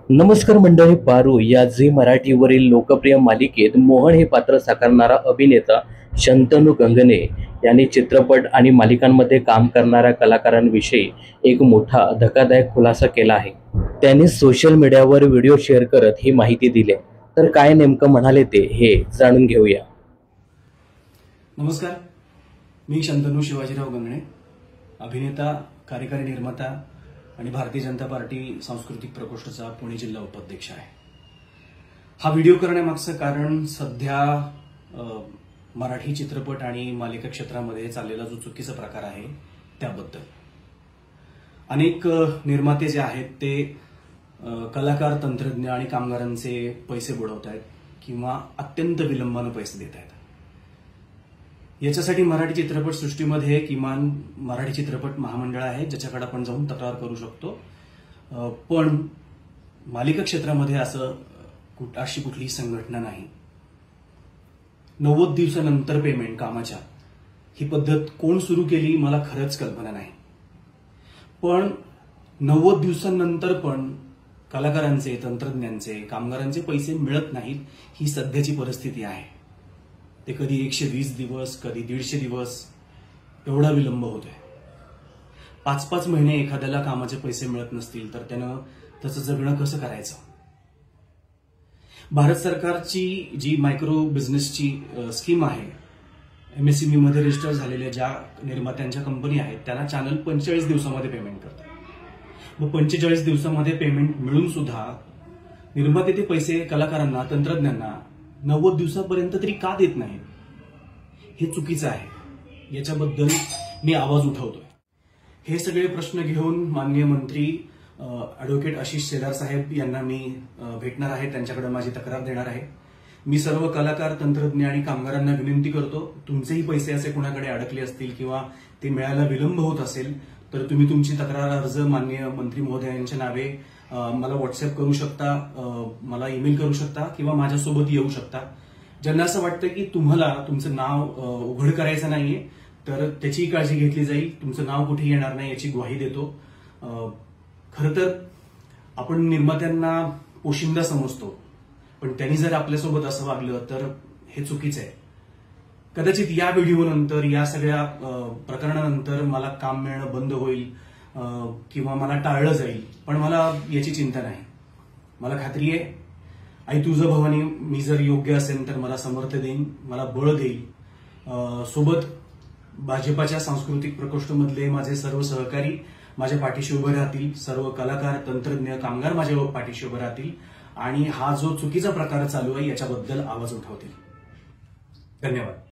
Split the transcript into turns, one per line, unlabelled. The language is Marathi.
नमस्कार मंडळी, पारू या झी मराठीवरील लोकप्रिय मालिकेत मोहन हे पात्र साकारणारा अभिनेता शंतनू गंगणे यांनी चित्रपट आणि मालिकांमध्ये काम करणाऱ्या कलाकारांविषयी एक मोठा धक्कादायक खुलासा केला आहे। त्यांनी सोशल मीडियावर व्हिडिओ शेअर करत ही माहिती दिली। तर काय नेमकं म्हणाले ते हे जाणून घेऊया।
नमस्कार, मी शंतनू शिवाजीराव गंगणे, अभिनेता, कार्यकारी निर्माता आणि भारतीय जनता पार्टी सांस्कृतिक प्रकोष्ठचा पुणे जिल्हा उपाध्यक्ष आहे। हा व्हिडिओ करण्यामागचं कारण सध्या मराठी चित्रपट आणि मालिका क्षेत्रामध्ये चाललेला जो चुकीचा प्रकार आहे त्याबद्दल। अनेक निर्माते जे आहेत ते कलाकार, तंत्रज्ञ आणि कामगारांचे पैसे बुडवत आहेत किंवा अत्यंत विलंबाने पैसे देत आहेत। याच्यासाठी मराठी चित्रपट सृष्टीमध्ये किमान मराठी चित्रपट महामंडळ आहे, ज्याच्याकडे आपण जाऊन तक्रार करू शकतो। पण मालिका क्षेत्रामध्ये अशी कुठलीही संघटना नाही। 90 दिवसानंतर पेमेंट कामाच्या ही पद्धत कोण सुरू केली मला खरंच कल्पना नाही। पण 90 दिवसांनंतर पण कलाकारांचे, तंत्रज्ञांचे, कामगारांचे पैसे मिळत नाहीत, ही सध्याची परिस्थिती आहे। ते कधी 120 दिवस, कधी 150 दिवस एवढा विलंब होतोय। 5-5 महिने एखाद्याला कामाचे पैसे मिळत नसतील तर त्यानं त्याचं जगणं कसं करायचं? भारत सरकारची जी मायक्रो बिझनेसची स्कीम आहे, MSME मध्ये रजिस्टर झालेल्या ज्या निर्मात्यांच्या कंपनी आहेत त्यांना चॅनल 45 दिवसामध्ये पेमेंट करतात। मग 45 दिवसामध्ये पेमेंट मिळून सुद्धा निर्माते ते पैसे कलाकारांना, तंत्रज्ञांना 90 दिवसापर्यंत तरी का देत नाहीत? हे चुकीचं आहे। याच्याबद्दल मी आवाज उठवतोय। हे सगळे प्रश्न घेऊन माननीय मंत्री ॲडव्होकेट आशिष शेलार साहेब यांना मी भेटणार आहे, त्यांच्याकडे माझी तक्रार देणार आहे। मी सर्व कलाकार, तंत्रज्ञ आणि कामगारांना विनंती करतो, तुमचेही पैसे असे कुणाकडे अडकले असतील किंवा ते मिळायला विलंब होत असेल तर तुम्ही तुमची तक्रार अर्ज माननीय मंत्री महोदयांच्या नावे मला व्हॉट्सअप करू शकता, मला ईमेल करू शकता किंवा माझ्यासोबत येऊ शकता। ज्यांना असं वाटतं की तुम्हाला तुमचं नाव उघड करायचं नाहीये तर त्याची काळजी घेतली जाईल, तुमचं नाव कुठे येणार नाही याची ग्वाही देतो। खरं तर आपण निर्मात्यांना पोशिंदा समजतो, पण त्यांनी जर आपल्यासोबत असं वागलं तर हे चुकीचं आहे। कदाचित या व्हिडिओनंतर, या सगळ्या प्रकरणानंतर मला काम मिळणं बंद होईल किंवा मला टाळलं जाईल, पण मला याची चिंता नाही। मला खात्री आहे, आई तुझं भवानी, मी जर योग्य असेल तर मला समर्थ देईन, मला बळ देईल। सोबत भाजपाच्या सांस्कृतिक प्रकोष्ठमधले माझे सर्व सहकारी माझ्या पाठीशी उभे राहतील, सर्व कलाकार, तंत्रज्ञ, कामगार माझ्या पाठीशी उभे राहतील आणि हा जो चुकीचा प्रकार चालू आहे याच्याबद्दल आवाज उठवतील। धन्यवाद।